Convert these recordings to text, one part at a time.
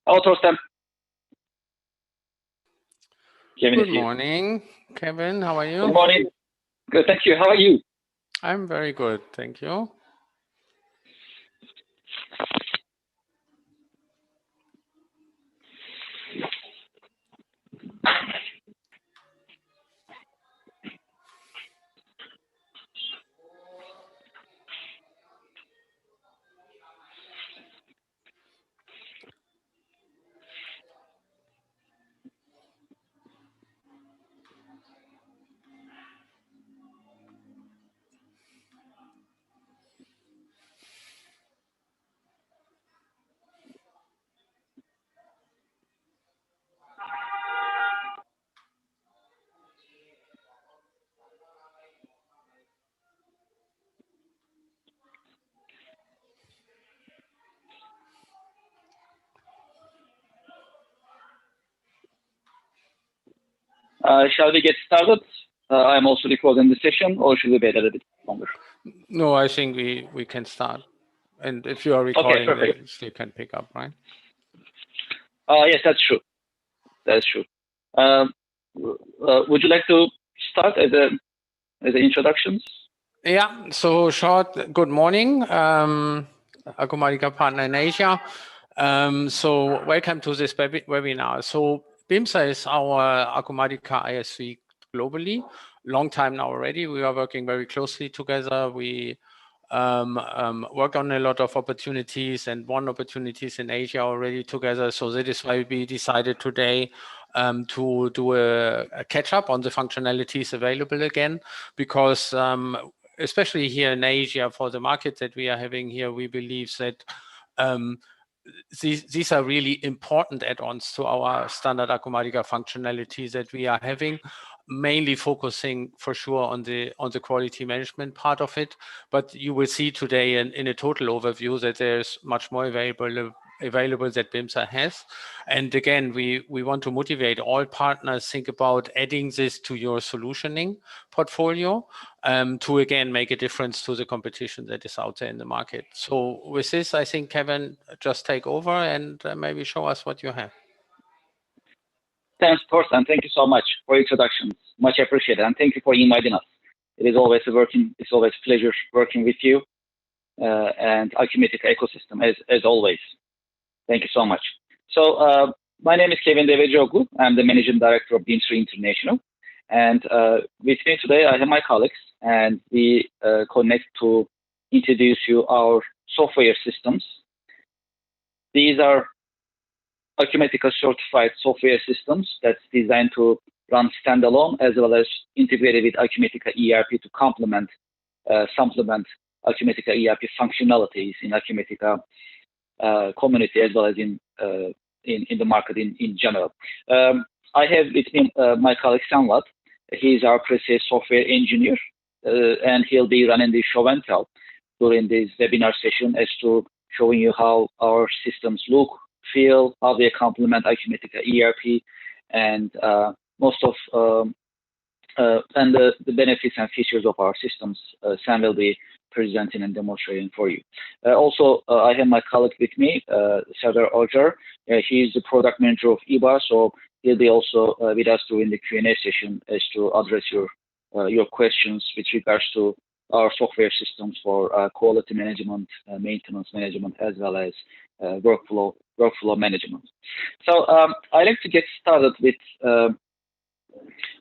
Hello, Torsten. Good morning, Kevin. How are you? Good morning. Good, thank you. How are you? I'm very good, thank you. Shall we get started? I'm also recording the session, or should we wait a little bit longer? No, I think we can start. And if you are recording, okay, you can pick up, right? Yes, that's true. That's true. Would you like to start as the introductions? Yeah. So short. Good morning, Acumatica partner in Asia. So welcome to this webinar. So Bimser is our Acumatica ISV globally. Long time now already. We are working very closely together. We work on a lot of opportunities and won opportunities in Asia already together. So that is why we decided today to do a catch up on the functionalities available again, because especially here in Asia, for the market that we are having here, we believe that these are really important add-ons to our standard Acumatica functionality that we are having, mainly focusing for sure on the quality management part of it. But you will see today in a total overview that there's much more available that Bimser has. And again, we want to motivate all partners, think about adding this to your solutioning portfolio to again make a difference to the competition that is out there in the market. So with this, I think, Kevin, just take over and maybe show us what you have. Thanks, Torsten. Thank you so much for introductions. Much appreciated, and thank you for inviting us. It is always it's always a pleasure working with you and Acumatica ecosystem as always. Thank you so much. So my name is Kevin Devecioglu. I'm the Managing Director of Bimser International. And with me today, I have my colleagues, and we connect to introduce you our software systems. These are Acumatica certified software systems that's designed to run standalone as well as integrated with Acumatica ERP to complement, supplement Acumatica ERP functionalities in Acumatica community as well as in the market in general. I have with me my colleague Sanlat. He's our pre-sales software engineer, and he'll be running the show and tell during this webinar session as to showing you how our systems look, feel, how they complement Acumatica ERP, and most of and the benefits and features of our systems. Sam will be presenting and demonstrating for you. Also, I have my colleague with me, Serdar Ojar. He's the product manager of EVAR, so he'll be also with us during the Q&A session as to address your questions with regards to our software systems for quality management, maintenance management, as well as workflow management. So I'd like to get started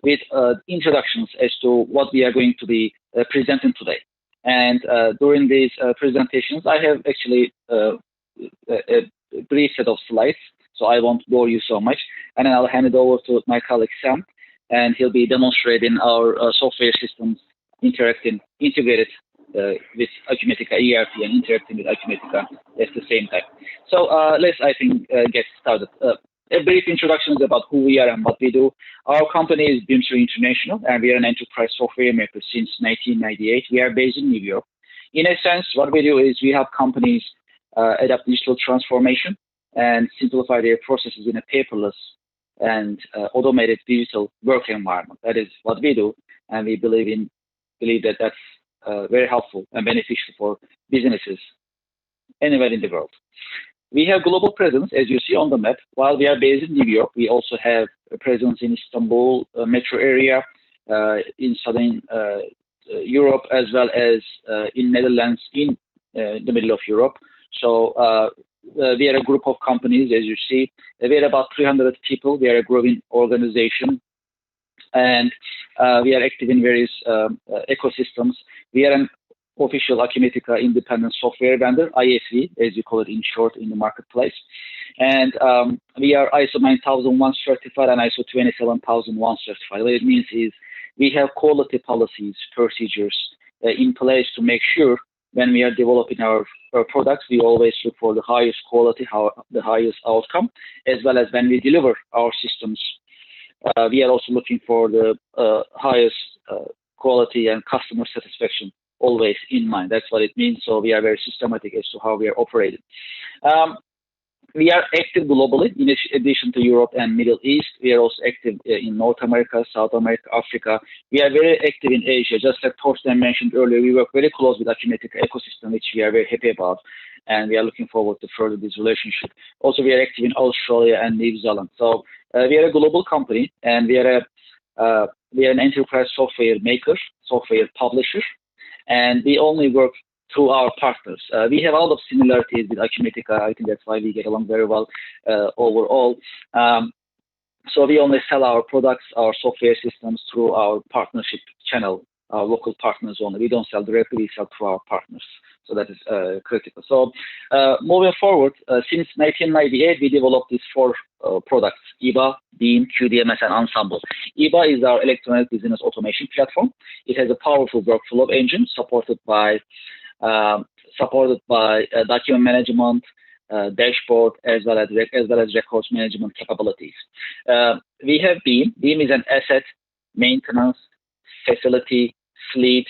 with introductions as to what we are going to be presenting today. And during these presentations, I have actually a brief set of slides, so I won't bore you so much. And then I'll hand it over to my colleague Sam, and he'll be demonstrating our software systems integrated with Acumatica ERP and interacting with Acumatica at the same time. So let's, I think, get started. A brief introduction about who we are and what we do. Our company is Bimser International, and we are an enterprise software maker since 1998. We are based in New York. In a sense, what we do is we help companies adapt digital transformation and simplify their processes in a paperless and automated digital work environment. That is what we do, and we believe that that's very helpful and beneficial for businesses anywhere in the world. We have global presence, as you see on the map. While we are based in New York, we also have a presence in Istanbul metro area, in southern Europe, as well as in Netherlands, in the middle of Europe. So we are a group of companies, as you see. We are about 300 people. We are a growing organization, and we are active in various ecosystems. We are an official Acumatica independent software vendor, ISV, as you call it in short in the marketplace. And we are ISO 9001 certified and ISO 27001 certified. What it means is we have quality policies, procedures in place to make sure when we are developing our products, we always look for the highest quality, the highest outcome, as well as when we deliver our systems, we are also looking for the highest quality and customer satisfaction always in mind. That's what it means. So we are very systematic as to how we are operating. We are active globally. In addition to Europe and Middle East, we are also active in North America, South America, Africa. We are very active in Asia. Just like Torsten mentioned earlier, we work very close with Acumatica ecosystem, which we are very happy about, and we are looking forward to further this relationship. Also, we are active in Australia and New Zealand. So we are a global company, and we are an enterprise software maker, software publisher, and we only work through our partners. We have a lot of similarities with Acumatica. I think that's why we get along very well overall. So we only sell our products, our software systems through our partnership channel, our local partners only. We don't sell directly, we sell through our partners. So that is critical. So moving forward, since 1998, we developed these four products: EBA, BEAM, QDMS, and Ensemble. EBA is our electronic business automation platform. It has a powerful workflow engine supported by document management, dashboard, as well as records management capabilities. We have BEAM. BEAM is an asset maintenance, facility, fleet,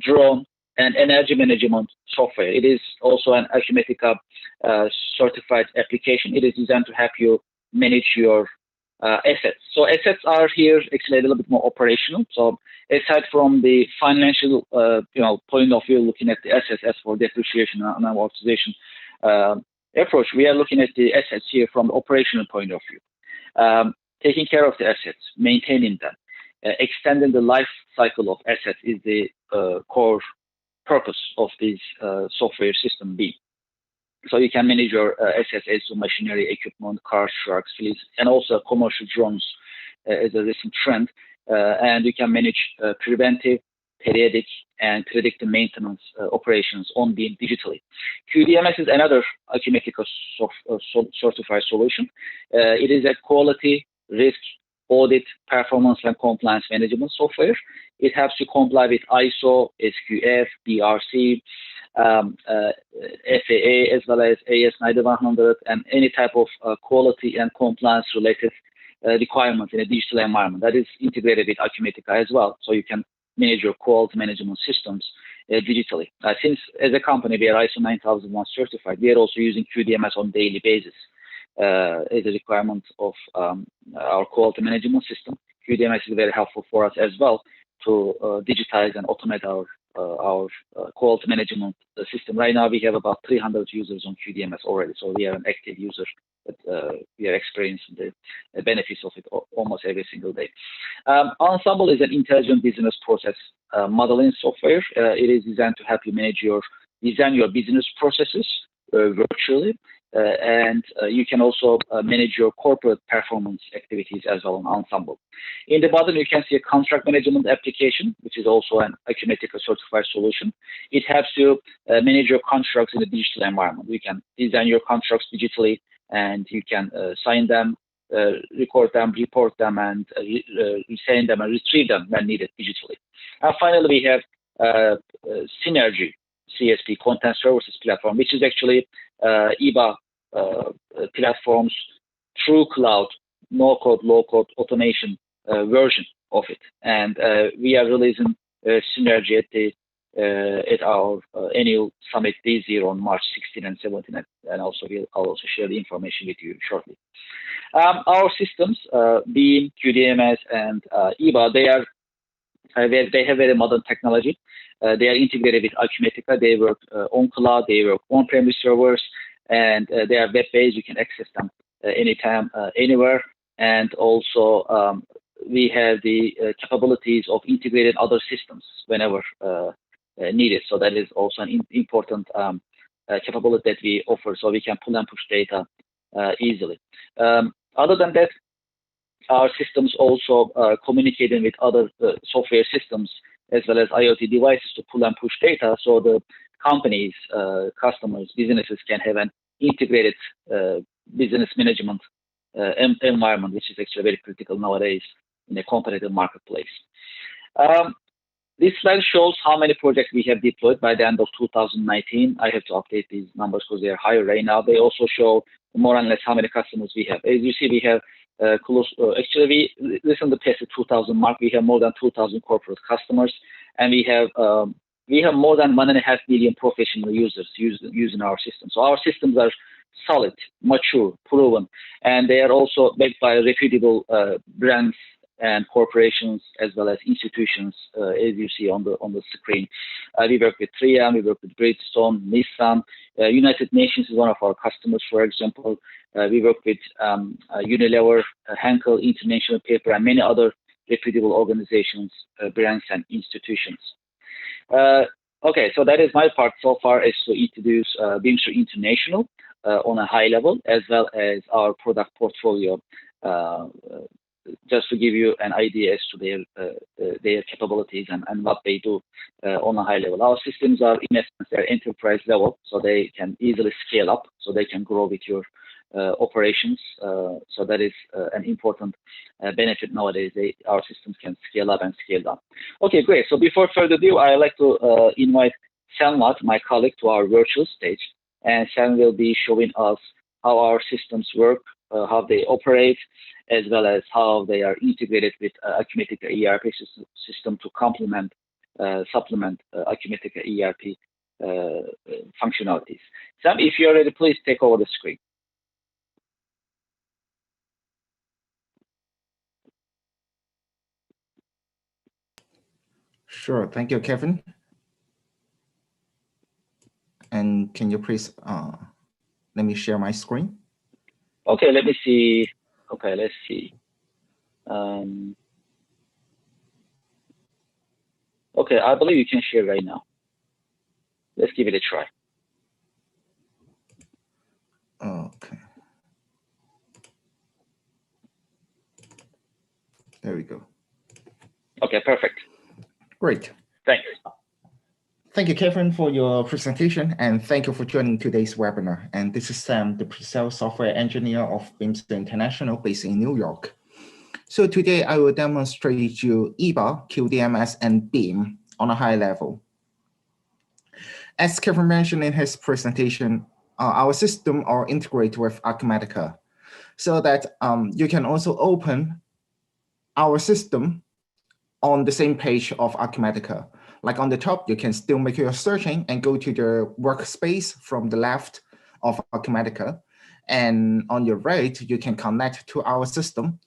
drone, and energy management software. It is also an Acumatica certified application. It is designed to help you manage your assets. So assets are here actually a little bit more operational. So aside from the financial point of view, looking at the assets as for depreciation and amortization approach, we are looking at the assets here from the operational point of view. Taking care of the assets, maintaining them, extending the life cycle of assets is the core purpose of this software system B. So you can manage your assets as machinery, equipment, cars, trucks, fleets, and also commercial drones as a recent trend. And you can manage preventive, periodic, and predictive maintenance operations on BEAM digitally. QDMS is another Acumatica certified solution. It is a quality, risk, audit, performance, and compliance management software. It helps you comply with ISO, SQF, BRC, FAA, as well as AS9100, and any type of quality and compliance related requirements in a digital environment. That is integrated with Acumatica as well, so you can manage your quality management systems digitally. Since as a company we are ISO 9001 certified, we are also using QDMS on a daily basis as a requirement of our quality management system. QDMS is very helpful for us as well to digitize and automate our quality management system. Right now we have about 300 users on QDMS already, so we are an active user. But we are experiencing the benefits of it almost every single day. Ensemble is an intelligent business process modeling software. It is designed to help you design your business processes virtually, and you can also manage your corporate performance activities as well on Ensemble. In the bottom, you can see a contract management application, which is also an Acumatica certified solution. It helps you manage your contracts in a digital environment. You can design your contracts digitally, and you can sign them, record them, report them, and resend them and retrieve them when needed digitally. And finally, we have Synergy CSP, Content Services Platform, which is actually EBA platform's true cloud, no-code, low-code automation version of it. And we are releasing Synergy at our annual summit this year on March 16 and 17, and also I'll also share the information with you shortly. Our systems, BEAM, QDMS, and EBA, they are They have very modern technology. They are integrated with Acumatica. They work on cloud. They work on-premise servers, and they are web-based. You can access them anytime, anywhere. And also, we have the capabilities of integrating other systems whenever needed. So that is also an important capability that we offer, so we can pull and push data easily. Other than that, our systems also communicating with other software systems as well as IoT devices to pull and push data, so the companies, customers, businesses can have an integrated business management environment, which is actually very critical nowadays in a competitive marketplace. This slide shows how many projects we have deployed by the end of 2019. I have to update these numbers because they are higher right now. They also show more or less how many customers we have. As you see, we have actually, this is the past 2,000 mark. We have more than 2,000 corporate customers, and we have more than 1.5 million professional users using our system. So our systems are solid, mature, proven, and they are also backed by reputable brands and corporations as well as institutions, as you see on the screen. We work with 3M, we work with Bridgestone, Nissan, United Nations is one of our customers, for example. We work with Unilever, Henkel, International Paper, and many other reputable organizations, brands, and institutions. Okay, so that is my part so far, is to introduce Bimser International on a high level, as well as our product portfolio, just to give you an idea as to their capabilities and what they do on a high level. Our systems are, in essence, they're enterprise level, so they can easily scale up, so they can grow with your operations. So that is an important benefit nowadays. Our systems can scale up and scale down. Okay, great. So before further ado, I'd like to invite Selma, my colleague, to our virtual stage, and Selma will be showing us how our systems work, how they operate, as well as how they are integrated with Acumatica ERP system to complement, supplement Acumatica ERP functionalities. Sam, if you're ready, please take over the screen. Sure, thank you, Kevin. And can you please let me share my screen? Okay, let me see. Okay, let's see. Okay, I believe you can share right now. Let's give it a try. Okay. There we go. Okay, perfect. Great. Thanks. Thank you, Kevin, for your presentation, and thank you for joining today's webinar. And this is Sam, the pre-sales software engineer of Bimser International, based in New York. So today I will demonstrate you EVAR, QDMS, and BIM on a high level. As Kevin mentioned in his presentation, our system are integrated with Acumatica, so that you can also open our system on the same page of Acumatica. Like on the top, you can still make your searching and go to the workspace from the left of Acumatica. And on your right, you can connect to our system.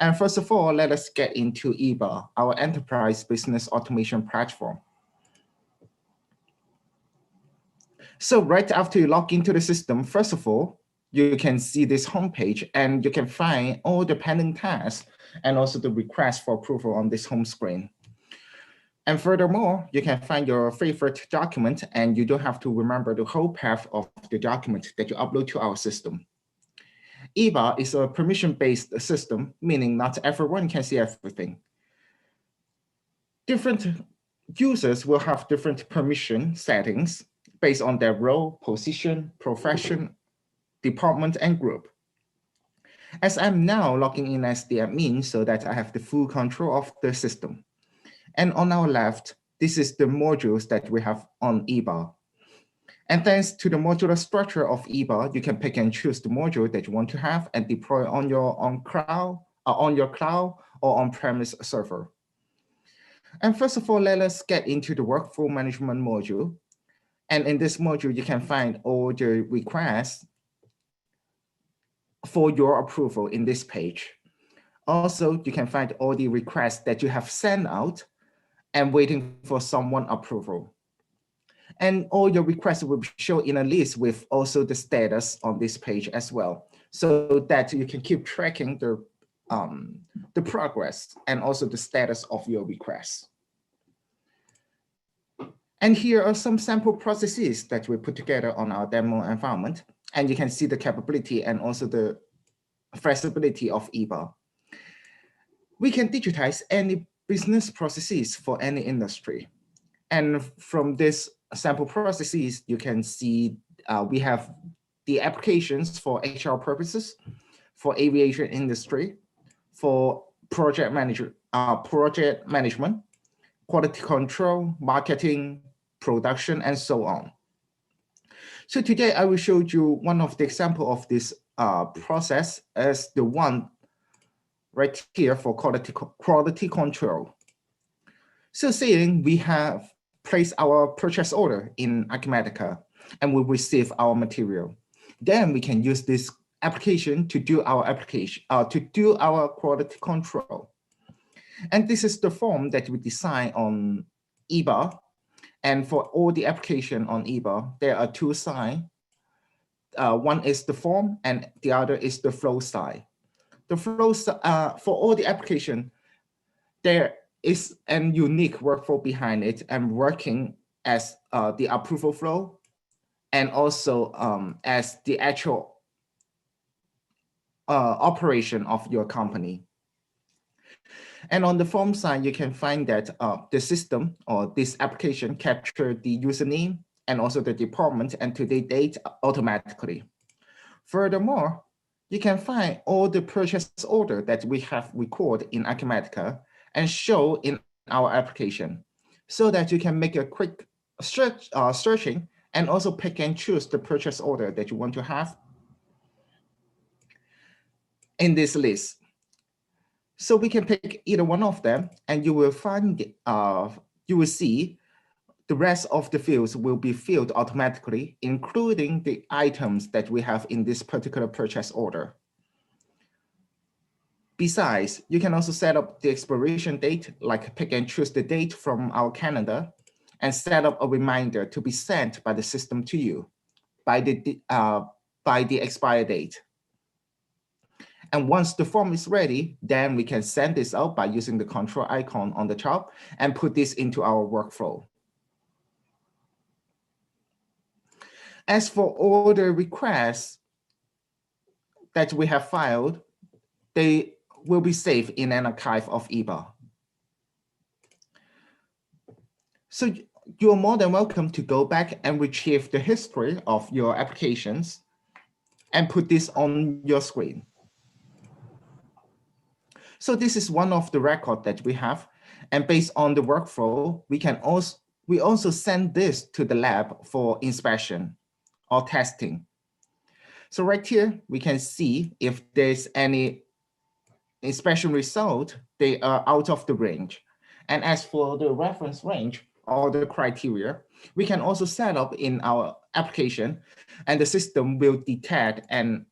And first of all, let us get into EVAR, our enterprise business automation platform. So right after you log into the system, first of all, you can see this homepage and you can find all the pending tasks and also the request for approval on this home screen. And furthermore, you can find your favorite document and you don't have to remember the whole path of the document that you upload to our system. EVAR is a permission-based system, meaning not everyone can see everything. Different users will have different permission settings based on their role, position, profession, department, and group. As I'm now logging in as the admin so that I have the full control of the system. And on our left, this is the modules that we have on EVAR. And thanks to the modular structure of EVAR, you can pick and choose the module that you want to have and deploy on your cloud or on-premise server. And first of all, let us get into the workflow management module. And in this module, you can find all the requests for your approval in this page. Also, you can find all the requests that you have sent out and waiting for someone approval. And all your requests will be shown in a list with also the status on this page as well, so that you can keep tracking the progress and also the status of your requests. And here are some sample processes that we put together on our demo environment. And you can see the capability and also the flexibility of EVAR. We can digitize any business processes for any industry. And from this sample processes, you can see we have the applications for HR purposes, for aviation industry, for project management, quality control, marketing, production, and so on. So today I will show you one of the example of this process as the one right here for quality control. So saying we have placed our purchase order in Acumatica and we receive our material. Then we can use this application to do our quality control. And this is the form that we design on EVAR. And for all the application on EVAR, there are two sides. One is the form and the other is the flow side. The flow for all the application, there is a unique workflow behind it and working as the approval flow and also as the actual operation of your company. And on the form side, you can find that the system or this application capture the username and also the department and today's date automatically. Furthermore, you can find all the purchase order that we have recorded in Acumatica and show in our application so that you can make a quick searching and also pick and choose the purchase order that you want to have in this list. So we can pick either one of them and you will find, you will see the rest of the fields will be filled automatically, including the items that we have in this particular purchase order. Besides, you can also set up the expiration date, like pick and choose the date from our calendar and set up a reminder to be sent by the system to you by the expire date. And once the form is ready, then we can send this out by using the control icon on the top and put this into our workflow. As for all the requests that we have filed, they will be saved in an archive of EVAR. So you're more than welcome to go back and retrieve the history of your applications and put this on your screen. So this is one of the records that we have. And based on the workflow, we also send this to the lab for inspection or testing. So right here, we can see if there's any inspection result, they are out of the range. And as for the reference range or the criteria, we can also set up in our application and the system will detect and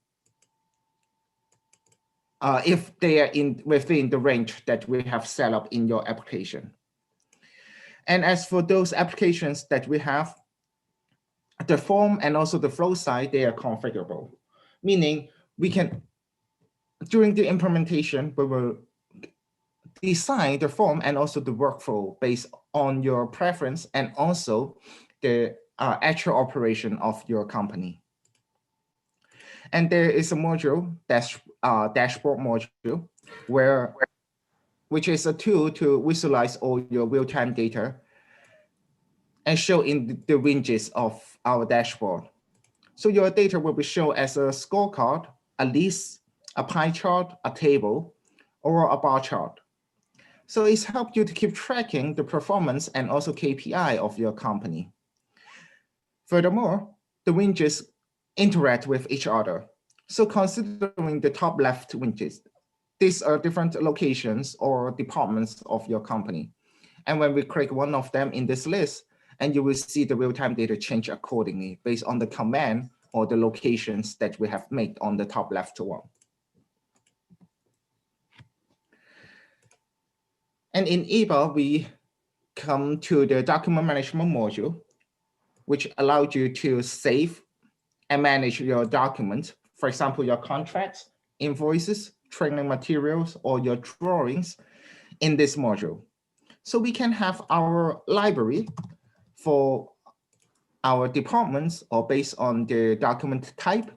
if they are within the range that we have set up in your application. And as for those applications that we have, the form and also the flow side, they are configurable, meaning we can, during the implementation, we will design the form and also the workflow based on your preference and also the actual operation of your company. And there is a module, dashboard module, which is a tool to visualize all your real-time data and show in the ranges of our dashboard. So your data will be shown as a scorecard, a list, a pie chart, a table, or a bar chart. So it's helped you to keep tracking the performance and also KPI of your company. Furthermore, the ranges interact with each other. So considering the top left ranges, these are different locations or departments of your company. And when we click one of them in this list, and you will see the real-time data change accordingly based on the command or the locations that we have made on the top left one. And in EVAR, we come to the document management module, which allows you to save and manage your document. For example, your contracts, invoices, training materials, or your drawings in this module. So we can have our library for our departments or based on the document type.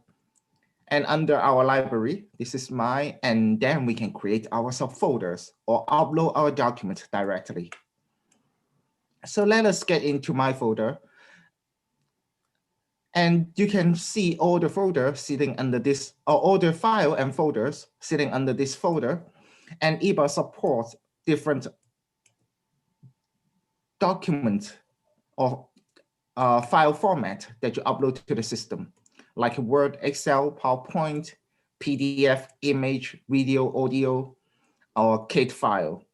And under our library, this is mine, and then we can create our subfolders or upload our documents directly. So let us get into my folder. And you can see all the folders sitting under this, or all the file and folders sitting under this folder. And EBA supports different document or file format that you upload to the system, like Word, Excel, PowerPoint, PDF, image, video, audio, or CAD file.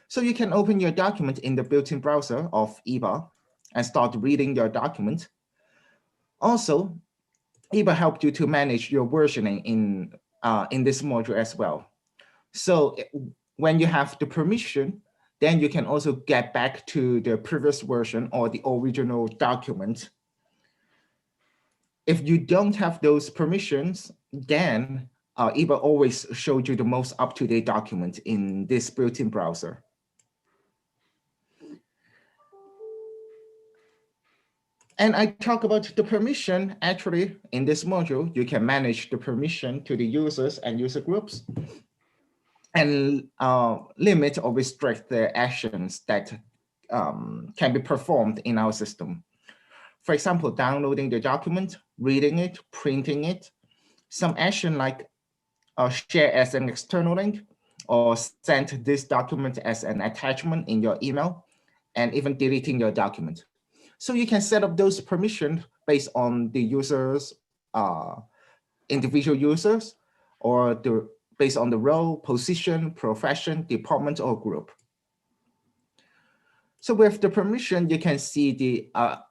So you can open your document in the built-in browser of EBA and start reading your document. Also, EBA helped you to manage your versioning in this module as well. So when you have the permission, then you can also get back to the previous version or the original document. If you don't have those permissions, then EBA always showed you the most up-to-date document in this built-in browser. And I talk about the permission. Actually, in this module, you can manage the permission to the users and user groups and limit or restrict the actions that can be performed in our system. For example, downloading the document, reading it, printing it, some action like share as an external link or send this document as an attachment in your email, and even deleting your document. So you can set up those permissions based on the users, individual users, or based on the role, position, profession, department, or group. So with the permission, you can see the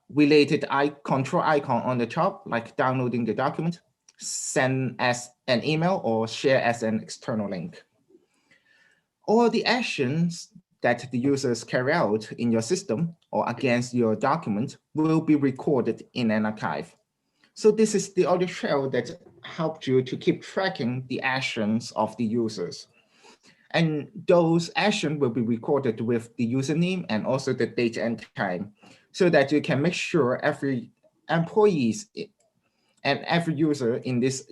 related control icon on the top, like downloading the document, send as an email, or share as an external link. All the actions that the users carry out in your system or against your document will be recorded in an archive. So this is the audit trail that helped you to keep tracking the actions of the users. And those actions will be recorded with the username and also the date and time, so that you can make sure every employees and every user in this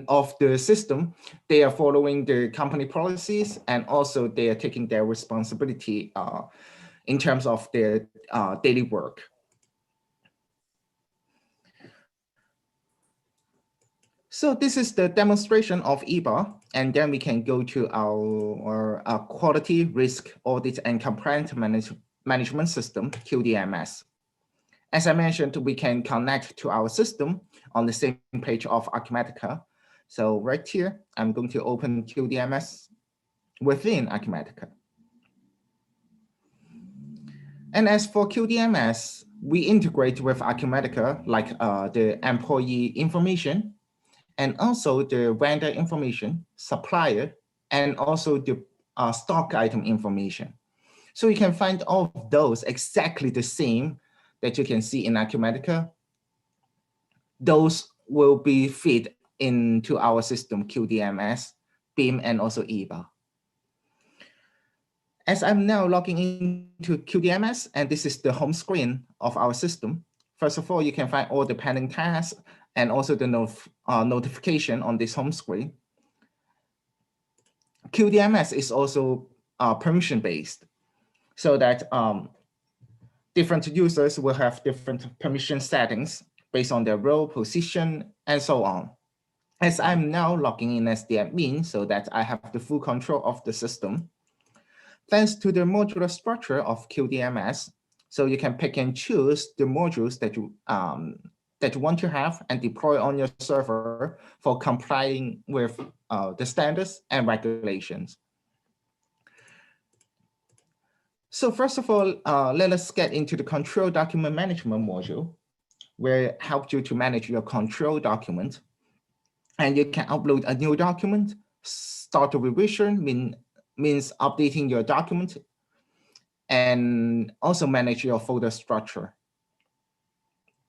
of the system, they are following the company policies, and also they are taking their responsibility in terms of their daily work. So this is the demonstration of EBA, and then we can go to our quality, risk, audit, and compliance management system, QDMS. As I mentioned, we can connect to our system on the same page of Acumatica. So right here, I'm going to open QDMS within Acumatica. And as for QDMS, we integrate with Acumatica, like the employee information, and also the vendor information, supplier, and also the stock item information. So you can find all of those exactly the same that you can see in Acumatica. Those will be fed into our system, QDMS, BIM, and also EBA. As I'm now logging into QDMS, and this is the home screen of our system, first of all, you can find all the pending tasks and also the notification on this home screen. QDMS is also permission-based, so that different users will have different permission settings based on their role, position, and so on. As I'm now logging in as the admin, so that I have the full control of the system. Thanks to the modular structure of QDMS, so you can pick and choose the modules that you want to have and deploy on your server for complying with the standards and regulations. So first of all, let us get into the control document management module, where it helps you to manage your control document. And you can upload a new document, start a revision, means updating your document, and also manage your folder structure.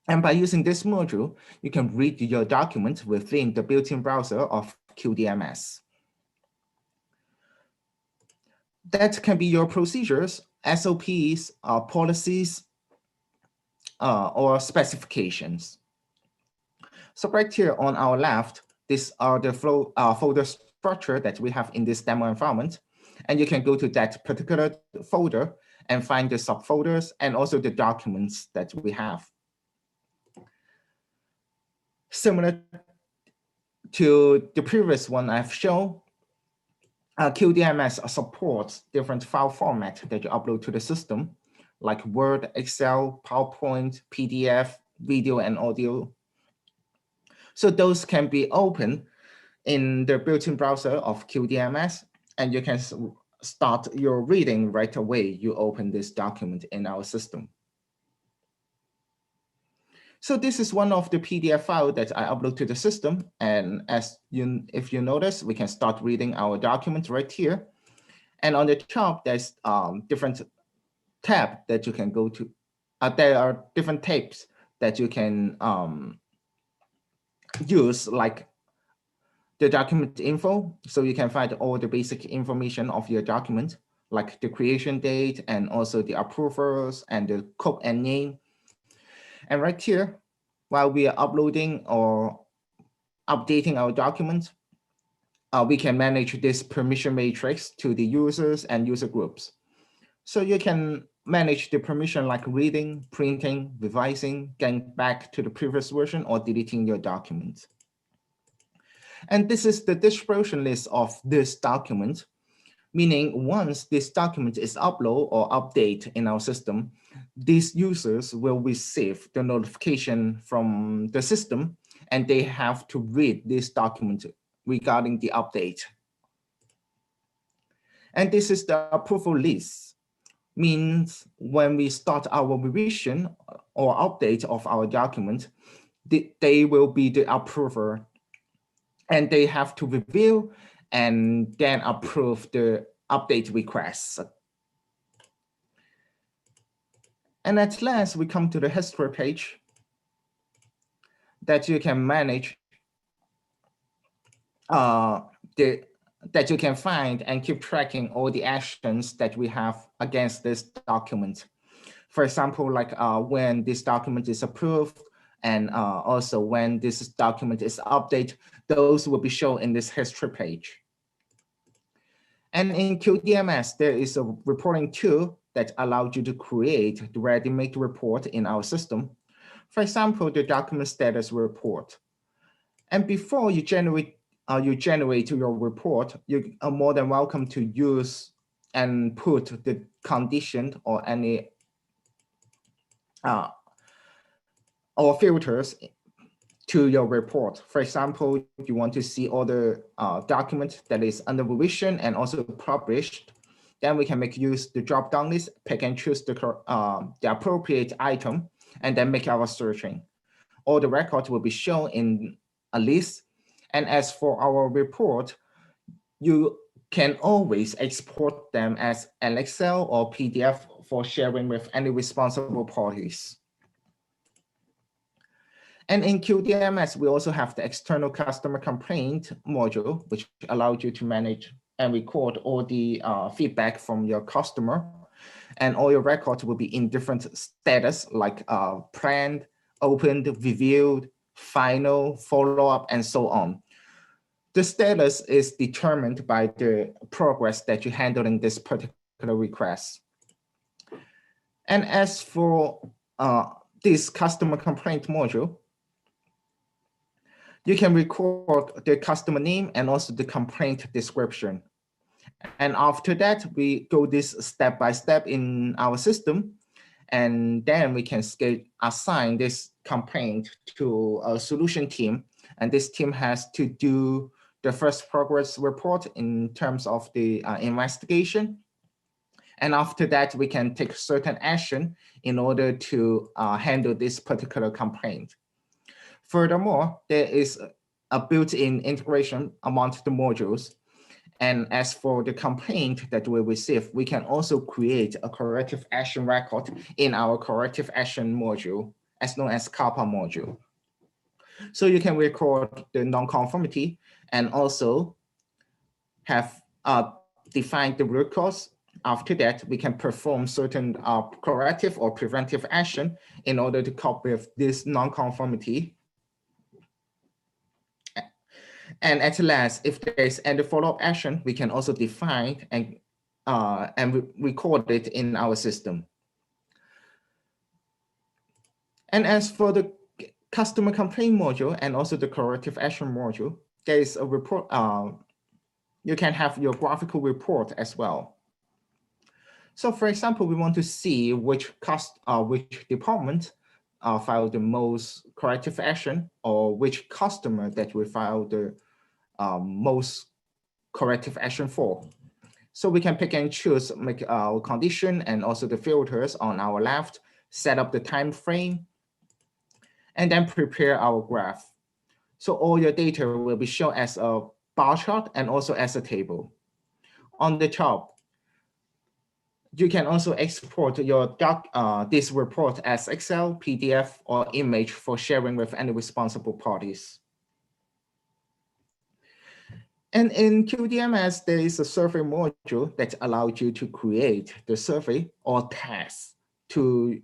And by using this module, you can read your document within the built-in browser of QDMS. That can be your procedures, SOPs, policies, or specifications. So right here on our left, these are the folder structure that we have in this demo environment. And you can go to that particular folder and find the subfolders and also the documents that we have. Similar to the previous one I've shown, QDMS supports different file formats that you upload to the system, like Word, Excel, PowerPoint, PDF, video, and audio. So those can be opened in the built-in browser of QDMS, and you can start your reading right away. You open this document in our system. So this is one of the PDF files that I upload to the system. And if you notice, we can start reading our document right here. And on the top, there's different tabs that you can go to. There are different tabs that you can use, like the document info. So you can find all the basic information of your document, like the creation date and also the approvers and the code and name. And right here, while we are uploading or updating our document, we can manage this permission matrix to the users and user groups. So you can manage the permission like reading, printing, revising, getting back to the previous version, or deleting your document. And this is the distribution list of this document, meaning once this document is uploaded or updated in our system, these users will receive the notification from the system, and they have to read this document regarding the update. And this is the approval list, means when we start our revision or update of our document, they will be the approver, and they have to review and then approve the update requests. And at last, we come to the history page that you can manage, that you can find and keep tracking all the actions that we have against this document. For example, like when this document is approved, and also when this document is updated, those will be shown in this history page. And in QDMS, there is a reporting tool that allows you to create the ready-made report in our system. For example, the document status report. And before you generate your report, you are more than welcome to use and put the condition or any or filters to your report. For example, if you want to see all the documents that is under revision and also published, then we can make use the drop-down list, pick and choose the appropriate item, and then make our searching. All the records will be shown in a list. And as for our report, you can always export them as an Excel or PDF for sharing with any responsible parties. And in QDMS, we also have the external customer complaint module, which allows you to manage and record all the feedback from your customer. And all your records will be in different status, like planned, opened, reviewed, final, follow-up, and so on. The status is determined by the progress that you handle in this particular request. And as for this customer complaint module, you can record the customer name and also the complaint description. And after that, we go this step by step in our system. And then we can assign this complaint to a solution team. And this team has to do the first progress report in terms of the investigation. And after that, we can take certain action in order to handle this particular complaint. Furthermore, there is a built-in integration among the modules. And as for the complaint that we receive, we can also create a corrective action record in our corrective action module, as known as CAPA module. So you can record the nonconformity and also have defined the root cause. After that, we can perform certain corrective or preventive action in order to cope with this nonconformity. And at last, if there is any follow-up action, we can also define and record it in our system. And as for the customer complaint module and also the corrective action module, there is a report. You can have your graphical report as well. So for example, we want to see which department filed the most corrective action, or which customer that we filed the most corrective action for. So we can pick and choose, make our condition and also the filters on our left, set up the time frame, and then prepare our graph. So all your data will be shown as a bar chart and also as a table. On the top, you can also export your this report as Excel, PDF, or image for sharing with any responsible parties. And in QDMS, there is a survey module that allows you to create the survey or task to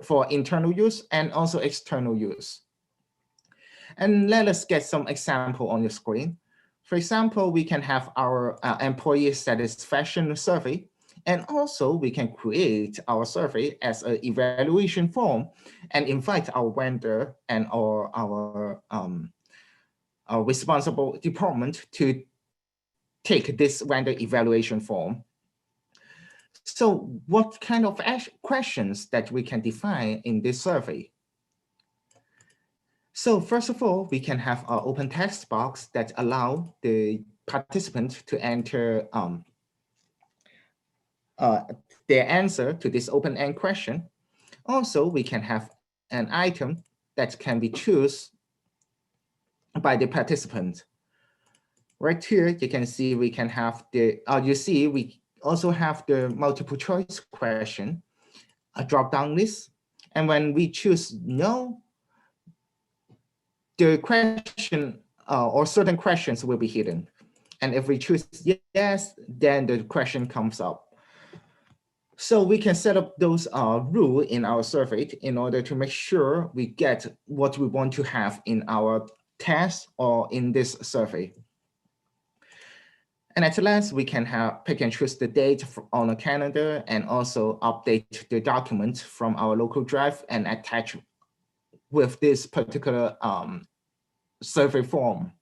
for internal use and also external use. And let us get some example on your screen. For example, we can have our employee satisfaction survey, and also we can create our survey as an evaluation form and invite our vendor and our responsible department to take this vendor evaluation form. So what kind of questions that we can define in this survey? So first of all, we can have an open text box that allow the participant to enter their answer to this open-end question. Also, we can have an item that can be chosen by the participant. Right here, you can see we can have the, we also have the multiple choice question, a drop-down list. And when we choose no, the question or certain questions will be hidden. And if we choose yes, then the question comes up. So we can set up those rules in our survey in order to make sure we get what we want to have in our test or in this survey. And at last, we can pick and choose the date on a calendar and also update the document from our local drive and attach with this particular survey form.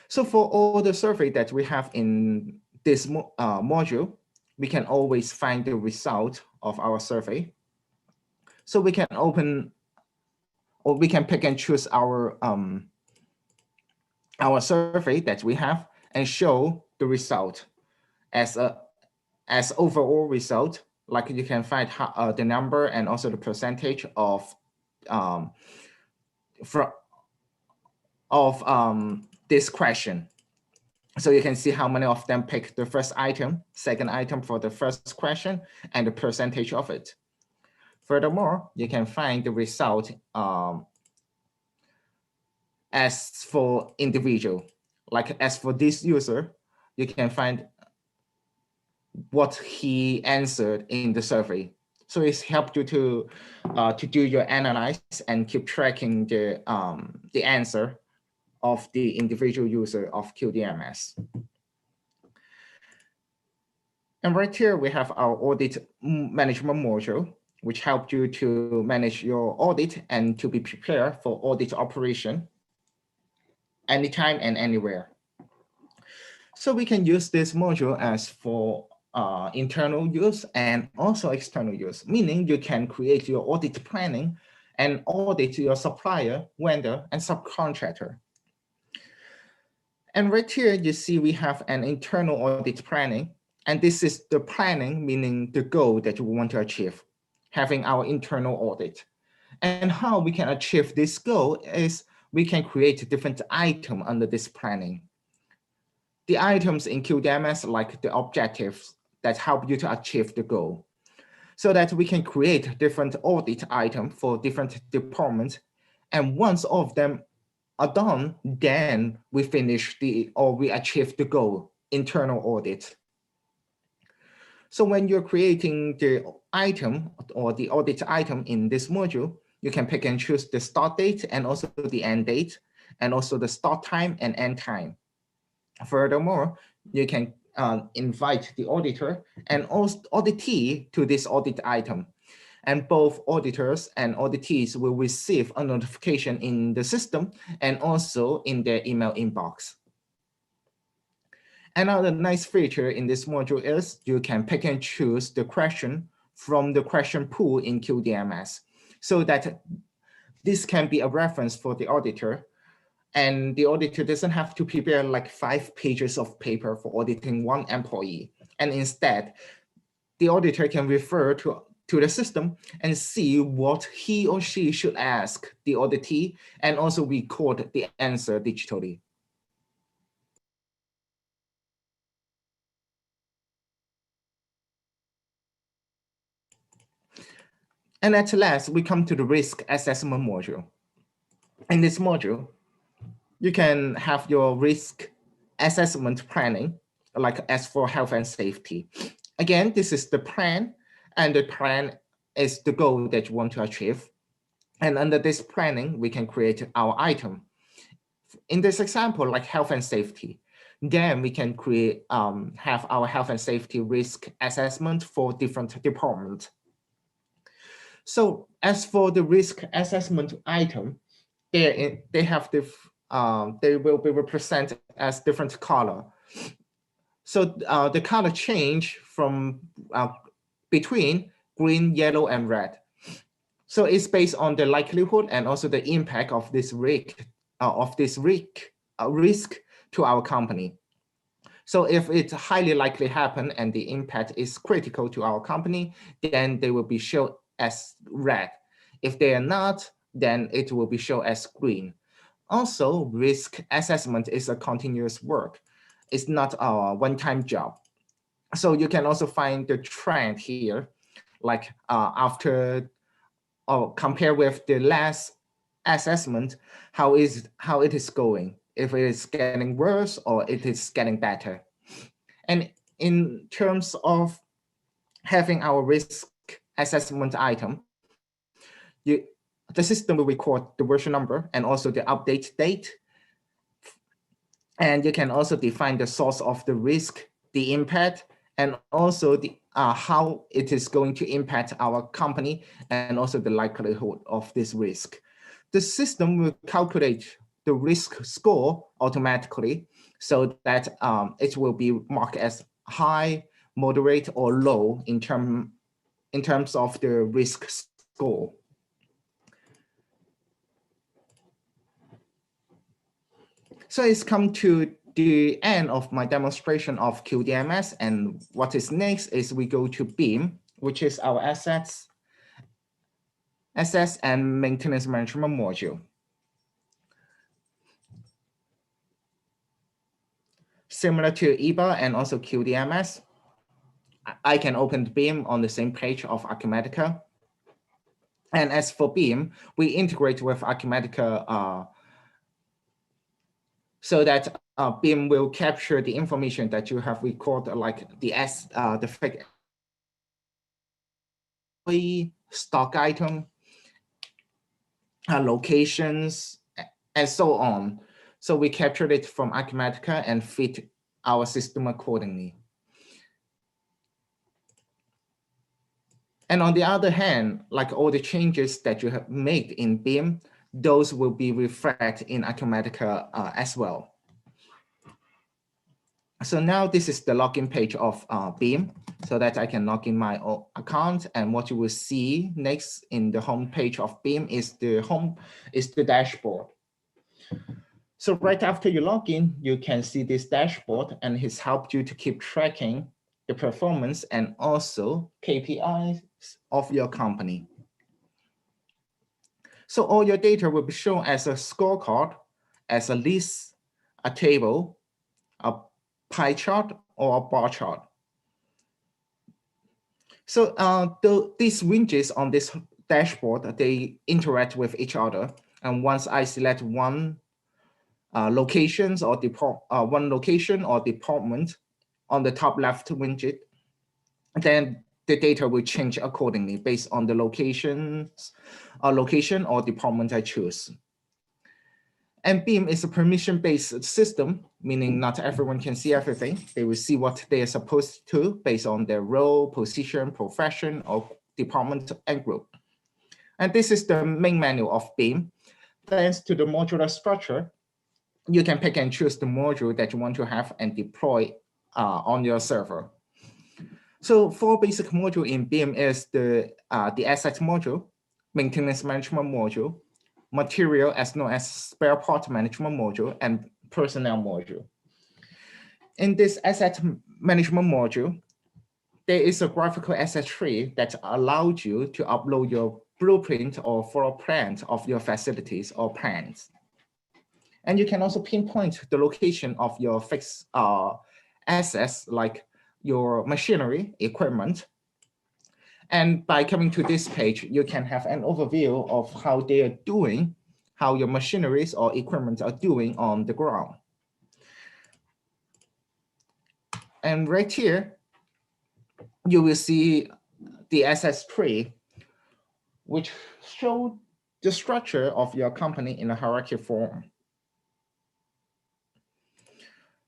So for all the survey that we have in this module, we can always find the result of our survey. So we can open, or we can pick and choose our survey that we have and show the result as overall result. Like you can find the number and also the percentage of this question. So you can see how many of them pick the first item, second item for the first question, and the percentage of it. Furthermore, you can find the result as for individual. Like as for this user, you can find what he answered in the survey. So it's helped you to do your analysis and keep tracking the answer of the individual user of QDMS. And right here, we have our audit management module, which helps you to manage your audit and to be prepared for audit operation anytime and anywhere. So we can use this module as for internal use and also external use, meaning you can create your audit planning and audit your supplier, vendor, and subcontractor. And right here, you see we have an internal audit planning. And this is the planning, meaning the goal that we want to achieve, having our internal audit. And how we can achieve this goal is we can create different items under this planning. the items in QDMS like the objectives that help you to achieve the goal, so that we can create different audit items for different departments. And once all of them are done, then we finish we achieve the goal, internal audit. So when you're creating the item or the audit item in this module, you can pick and choose the start date and also the end date, and also the start time and end time. Furthermore, you can invite the auditor and auditee to this audit item. And both auditors and auditees will receive a notification in the system and also in their email inbox. Another nice feature in this module is you can pick and choose the question from the question pool in QDMS, so that this can be a reference for the auditor, and the auditor doesn't have to prepare like 5 pages of paper for auditing one employee. And instead, the auditor can refer to the system and see what he or she should ask the auditee, and also record the answer digitally. And at last, we come to the risk assessment module. In this module, you can have your risk assessment planning, like as for health and safety. Again, this is the plan, and the plan is the goal that you want to achieve. And under this planning, we can create our item. In this example, like health and safety, then we can create, have our health and safety risk assessment for different departments. So as for the risk assessment item, they have the they will be represented as different color. So the color change from between green, yellow, and red. So it's based on the likelihood and also the impact of this risk to our company. So if it's highly likely happen and the impact is critical to our company, then they will be shown as red. If they are not, then it will be shown as green. Also, risk assessment is a continuous work. It's not a one-time job. So you can also find the trend here, like after or compare with the last assessment, how it is going, if it is getting worse or it is getting better. And in terms of having our risk assessment item, the system will record the version number and also the update date. And you can also define the source of the risk, the impact, and also the how it is going to impact our company, and also the likelihood of this risk. The system will calculate the risk score automatically, so that it will be marked as high, moderate, or low in terms of the risk score. So it's come to the end of my demonstration of QDMS, and what is next is we go to BIM, which is our assets and maintenance management module. Similar to EBA and also QDMS, I can open BIM on the same page of Acumatica. And as for BIM, we integrate with Acumatica so that BIM will capture the information that you have recorded, like the stock item, locations, and so on. So we captured it from Acumatica and fit our system accordingly. And on the other hand, like all the changes that you have made in BIM, those will be reflected in Acumatica as well. So now this is the login page of BIM, so that I can log in my account. And what you will see next in the home page of BIM is the dashboard. So right after you log in, you can see this dashboard, and it's helped you to keep tracking the performance and also KPIs of your company. So all your data will be shown as a scorecard, as a list, a table, pie chart or a bar chart. So these widgets on this dashboard, they interact with each other. And once I select one location or department on the top left widget, then the data will change accordingly based on the location or department I choose. And BIM is a permission-based system, meaning not everyone can see everything. They will see what they are supposed to based on their role, position, profession, or department and group. And this is the main menu of BIM. Thanks to the modular structure, you can pick and choose the module that you want to have and deploy on your server. So 4 basic modules in BIM is the asset module, maintenance management module, material as known as spare part management module, and personnel module. In this asset management module, there is a graphical asset tree that allows you to upload your blueprint or floor plan of your facilities or plans. And you can also pinpoint the location of your fixed assets like your machinery, equipment. And by coming to this page, you can have an overview of how they are doing, how your machineries or equipment are doing on the ground. And right here, you will see the assets tree, which shows the structure of your company in a hierarchy form.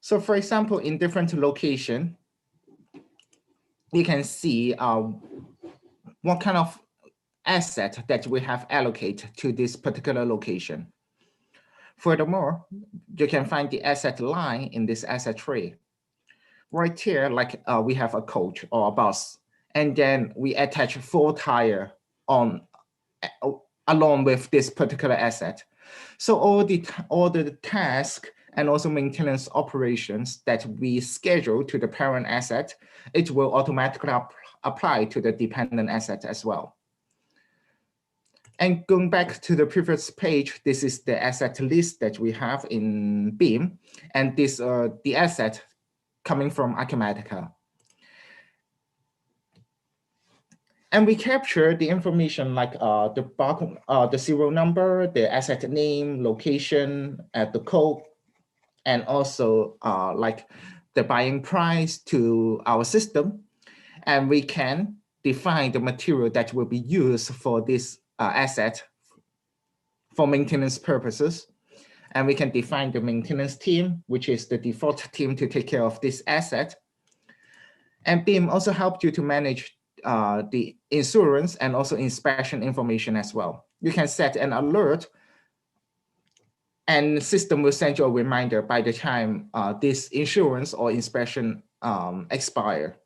So for example, in different locations, you can see what kind of asset that we have allocated to this particular location. Furthermore, you can find the asset line in this asset tree. Right here, like we have a coach or a bus, and then we attach 4 tires on along with this particular asset. So all the tasks and also maintenance operations that we schedule to the parent asset, it will automatically apply to the dependent asset as well. And going back to the previous page, this is the asset list that we have in BIM, and this the asset coming from Acumatica. And we capture the information like the serial number, the asset name, location, the code, and also like the buying price to our system. And we can define the material that will be used for this asset for maintenance purposes. And we can define the maintenance team, which is the default team to take care of this asset. And BIM also helps you to manage the insurance and also inspection information as well. You can set an alert and the system will send you a reminder by the time this insurance or inspection expire.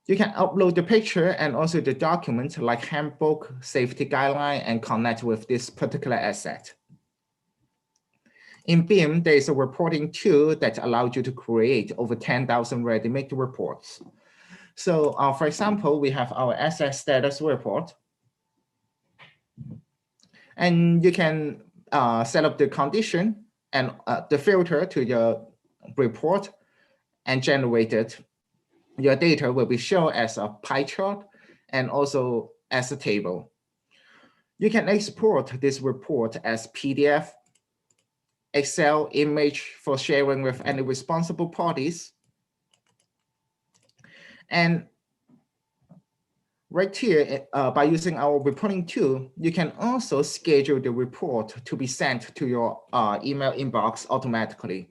You can upload the picture and also the document like handbook, safety guideline, and connect with this particular asset. In BIM, there is a reporting tool that allows you to create over 10,000 ready-made reports. So for example, we have our asset status report. And you can set up the condition and the filter to your report and generate it. Your data will be shown as a pie chart and also as a table. You can export this report as PDF, Excel image for sharing with any responsible parties. And right here, by using our reporting tool, you can also schedule the report to be sent to your email inbox automatically.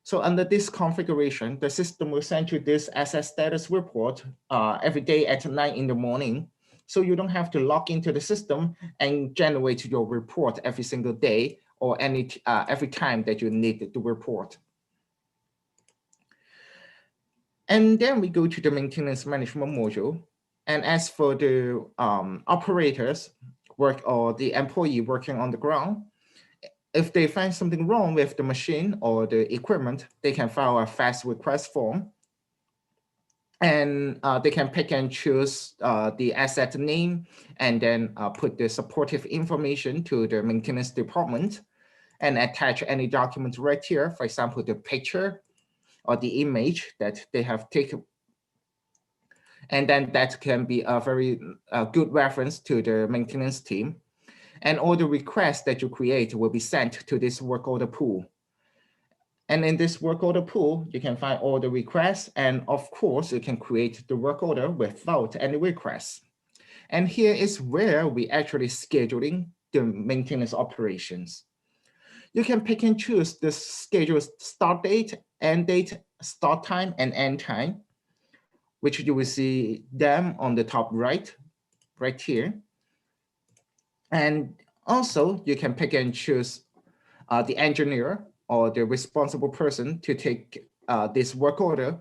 So under this configuration, the system will send you this asset status report every day at 9 in the morning. So you don't have to log into the system and generate your report every single day or every time that you need the report. And then we go to the maintenance management module. And as for the operators or the employee working on the ground, if they find something wrong with the machine or the equipment, they can file a fast request form. And they can pick and choose the asset name and then put the supportive information to the maintenance department. and attach any document right here, for example, the picture or the image that they have taken. And then that can be a very good reference to the maintenance team. And all the requests that you create will be sent to this work order pool. And in this work order pool, you can find all the requests. And of course, you can create the work order without any requests. And here is where we actually scheduling the maintenance operations. You can pick and choose the schedule start date, end date, start time, and end time, which you will see them on the top right here. And also you can pick and choose the engineer or the responsible person to take this work order,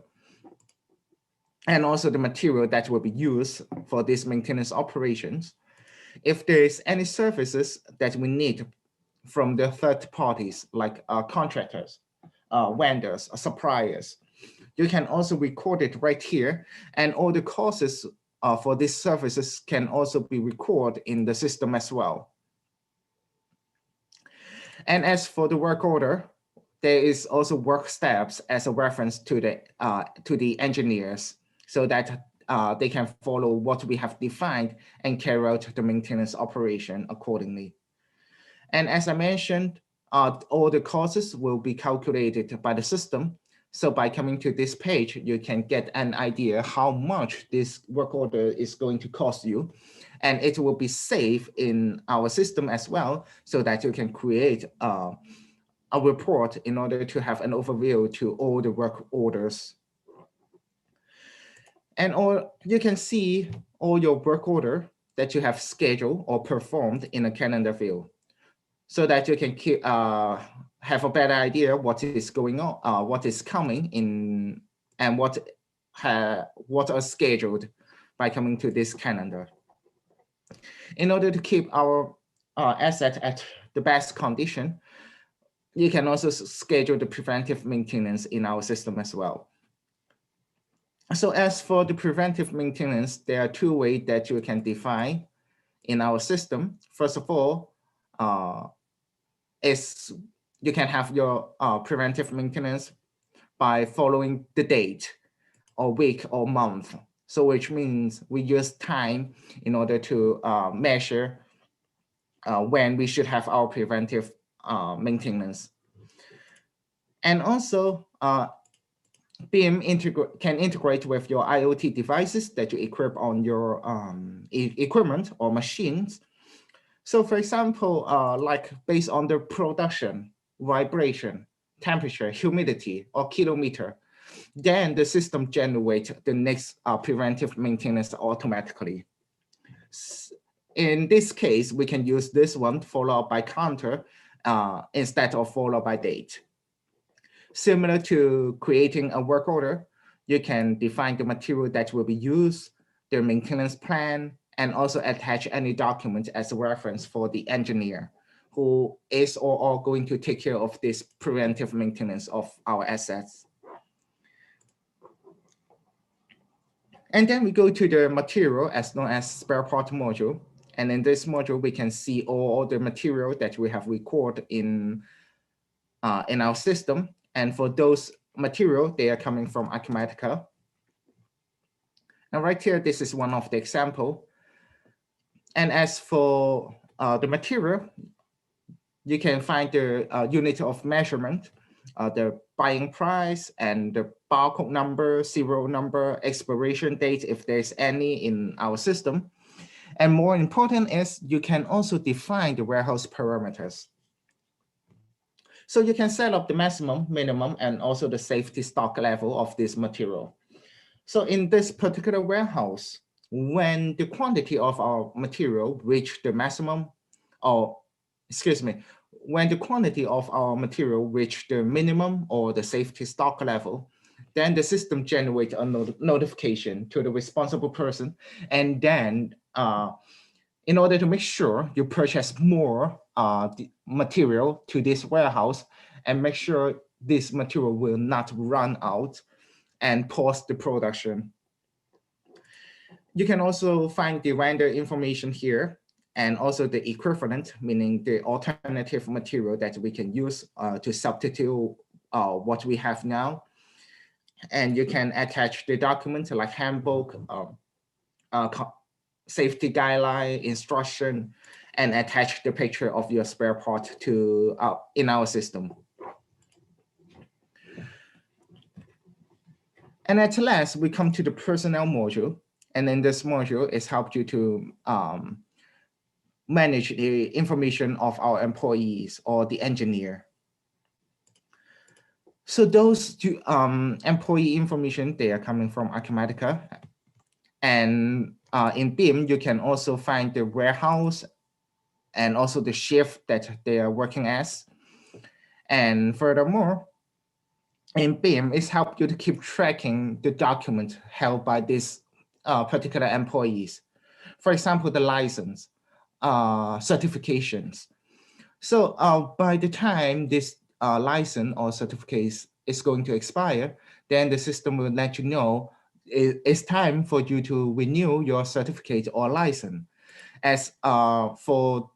and also the material that will be used for these maintenance operations. If there is any services that we need from the third parties, like contractors, vendors, suppliers, you can also record it right here, and all the costs for these services can also be recorded in the system as well. And as for the work order, there is also work steps as a reference to the engineers, so that they can follow what we have defined and carry out the maintenance operation accordingly. And as I mentioned, all the costs will be calculated by the system. So by coming to this page, you can get an idea how much this work order is going to cost you. And it will be saved in our system as well, so that you can create a report in order to have an overview to all the work orders. And you can see all your work order that you have scheduled or performed in a calendar view, so that you can keep, have a better idea what is going on, what is coming in, and what are scheduled by coming to this calendar. In order to keep our asset at the best condition, you can also schedule the preventive maintenance in our system as well. So as for the preventive maintenance, there are two ways that you can define in our system. First of all, is you can have your preventive maintenance by following the date or week or month. So which means we use time in order to measure when we should have our preventive maintenance. And also BIM can integrate with your IoT devices that you equip on your equipment or machines. So for example, like based on the production, vibration, temperature, humidity, or kilometer, then the system generates the next preventive maintenance automatically. In this case, we can use this one followed by counter instead of followed by date. Similar to creating a work order, you can define the material that will be used, the maintenance plan, and also attach any document as a reference for the engineer who is or are going to take care of this preventive maintenance of our assets. And then we go to the material as known as spare part module. And in this module, we can see all the material that we have recorded in our system. And for those material, they are coming from Acumatica. Now right here, this is one of the example. And as for the material, you can find the unit of measurement, the buying price, and the barcode number, serial number, expiration date, if there's any in our system. And more important is you can also define the warehouse parameters. So you can set up the maximum, minimum, and also the safety stock level of this material. So in this particular warehouse, when the quantity of our material reach the maximum, or excuse me, when the quantity of our material reach the minimum or the safety stock level, then the system generates a notification to the responsible person. And then in order to make sure you purchase more the material to this warehouse and make sure this material will not run out and pause the production. You can also find the vendor information here. and also the equivalent, meaning the alternative material that we can use to substitute what we have now. And you can attach the document like handbook, safety guideline, instruction, and attach the picture of your spare part to in our system. And at last, we come to the personnel module. And in this module, it's helped you to manage the information of our employees or the engineer. So those two employee information, they are coming from Acumatica. And in BIM, you can also find the warehouse and also the shift that they are working as. And furthermore, in BIM, it's helped you to keep tracking the document held by these particular employees. For example, the license, certifications. So by the time this license or certificate is going to expire, then the system will let you know it's time for you to renew your certificate or license. As for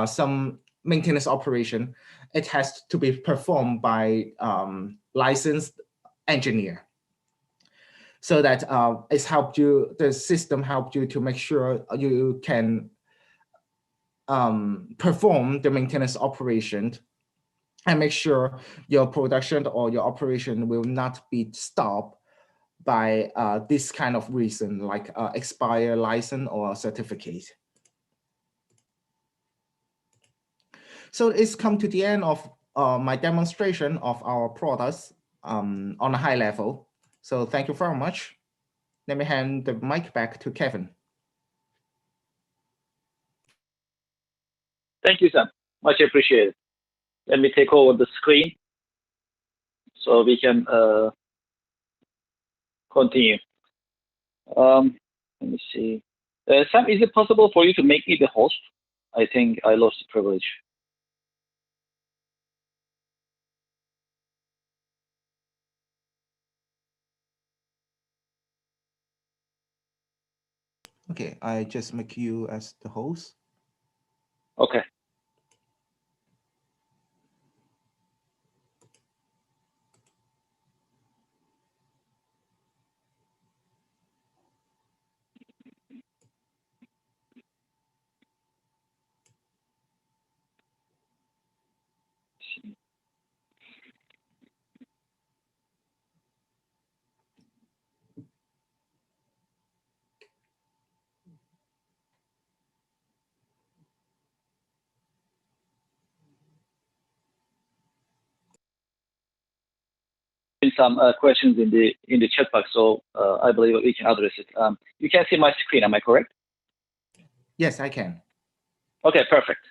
some maintenance operation, it has to be performed by licensed engineer. So that it's helped you, the system helped you to make sure you can perform the maintenance operation and make sure your production or your operation will not be stopped by this kind of reason, like expire license or certificate. So it's come to the end of my demonstration of our products on a high level. So thank you very much. Let me hand the mic back to Kevin. Thank you, Sam. Much appreciated. Let me take over the screen so we can continue. Let me see. Sam, is it possible for you to make me the host? I think I lost the privilege. Okay, I just make you as the host. Okay. Some questions in the chat box, so I believe we can address it. You can see my screen, am I correct? Yes, I can. Okay, perfect.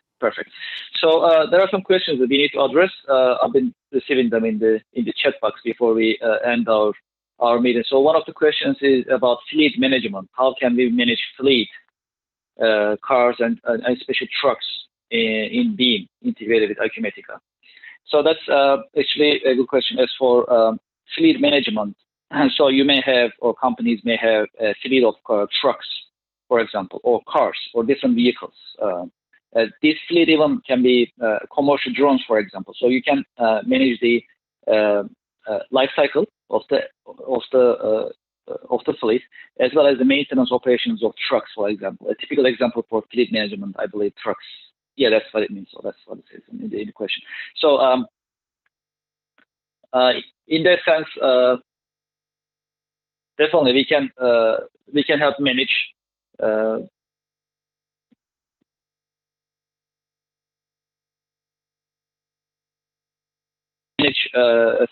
So there are some questions that we need to address. I've been receiving them in the chat box before we end our meeting. So one of the questions is about fleet management. How can we manage fleet, cars and especially trucks in BIM integrated with Acumatica? So that's actually a good question. As for fleet management, and so you may have, or companies may have a fleet of trucks, for example, or cars, or different vehicles. This fleet even can be commercial drones, for example. So you can manage the life cycle of the fleet, as well as the maintenance operations of trucks, for example. A typical example for fleet management, I believe, trucks. Yeah, that's what it means. So that's what it says in the question. So in that sense, definitely we can help manage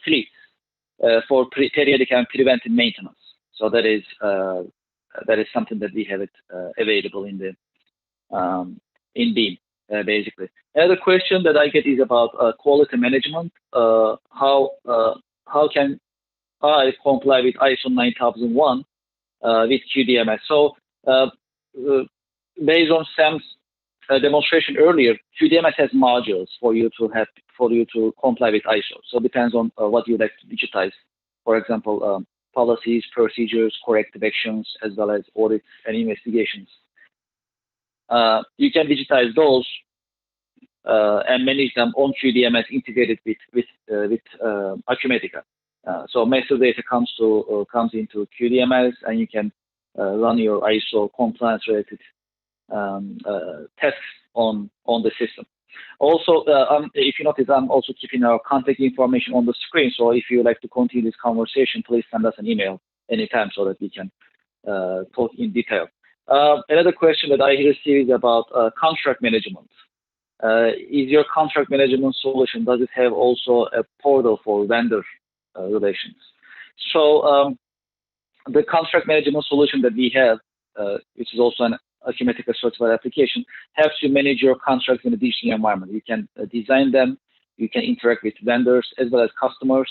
fleets for periodic and preventive maintenance. So that is something that we have it available in the in BIM. Basically, another question that I get is about quality management. How can I comply with ISO 9001 with QDMS? So based on Sam's demonstration earlier, QDMS has modules for you to comply with ISO. So it depends on what you'd like to digitize. For example, policies, procedures, corrective actions, as well as audits and investigations. you can digitize those and manage them on QDMS integrated with Acumatica. So master data comes into QDMS, and you can run your ISO compliance related tests on the system. Also, if you notice, I'm also keeping our contact information on the screen. So if you would like to continue this conversation, please send us an email anytime so that we can talk in detail. Another question that I received is about contract management. Is your contract management solution, does it have also a portal for vendor relations? So the contract management solution that we have, which is also an Acumatica certified application, helps you manage your contracts in a digital environment. You can design them, you can interact with vendors as well as customers,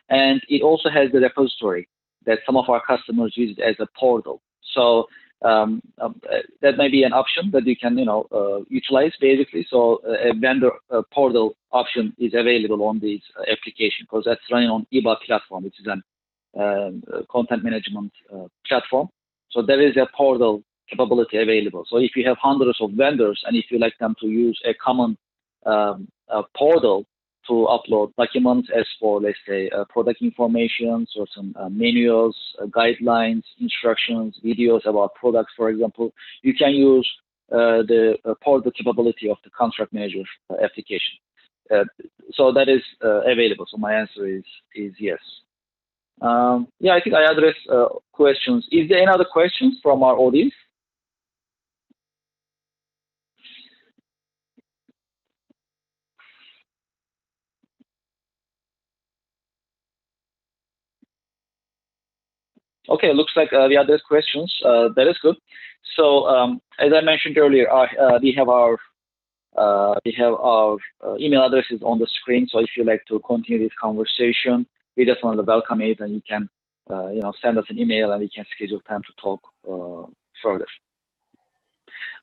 and it also has the repository that some of our customers use as a portal. So that may be an option that you can utilize basically. So a vendor portal option is available on this application because that's running on EBA platform, which is an content management platform. So there is a portal capability available. So if you have hundreds of vendors and if you like them to use a common portal to upload documents as for, let's say, product information, or some manuals, guidelines, instructions, videos about products, for example, you can use the portal capability of the contract manager application. So that is available. So my answer is yes. Yeah, I think I addressed questions. Is there any other questions from our audience? Okay, looks like we addressed questions. That is good. So as I mentioned earlier, we have our email addresses on the screen. So if you like to continue this conversation, we definitely welcome it, and you can send us an email, and we can schedule time to talk further.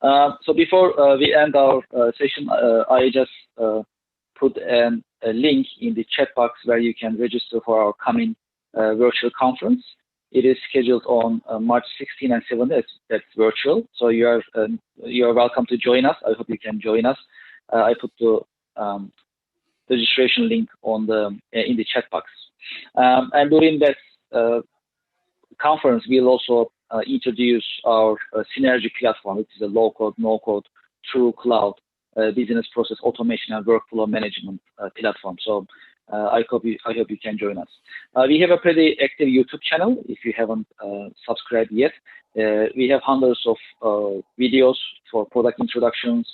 So before we end our session, I just put a link in the chat box where you can register for our coming virtual conference. It is scheduled on March 16 and 17. That's virtual. So you are welcome to join us. I hope you can join us. I put the registration link on in the chat box. And during that conference, we'll also introduce our Synergy platform, which is a low-code, no-code, true cloud business process automation and workflow management platform. So I hope you can join us. We have a pretty active YouTube channel. If you haven't subscribed yet, we have hundreds of videos for product introductions,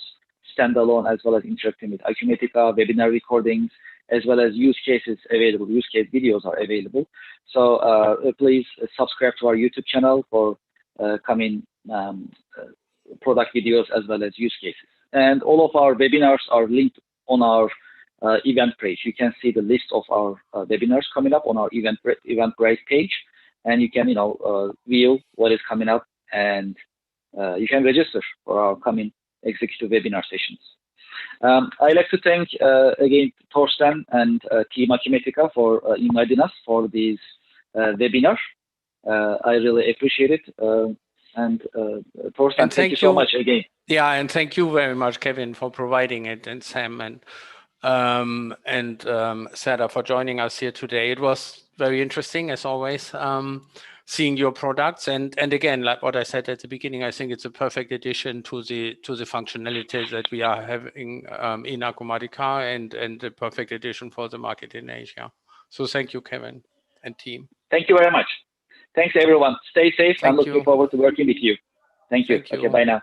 standalone, as well as interacting with Acumatica, webinar recordings, as well as use cases available. Use case videos are available. So please subscribe to our YouTube channel for coming product videos as well as use cases. And all of our webinars are linked on our EventBrite. You can see the list of our webinars coming up on our EventBrite page, and you can view what is coming up, and you can register for our coming executive webinar sessions. I'd like to thank again Torsten and Team Acumatica for inviting us for this webinar. I really appreciate it. And Torsten, thank you so much again. Yeah, and thank you very much, Kevin, for providing it, and Sam and Sada for joining us here today. It was very interesting, as always, seeing your products. And again, like what I said at the beginning, I think it's a perfect addition to the functionality that we are having in Acumatica, and a perfect addition for the market in Asia. So thank you, Kevin and team. Thank you very much. Thanks, everyone. Stay safe. I'm looking forward to working with you. Thank you. Okay, bye now.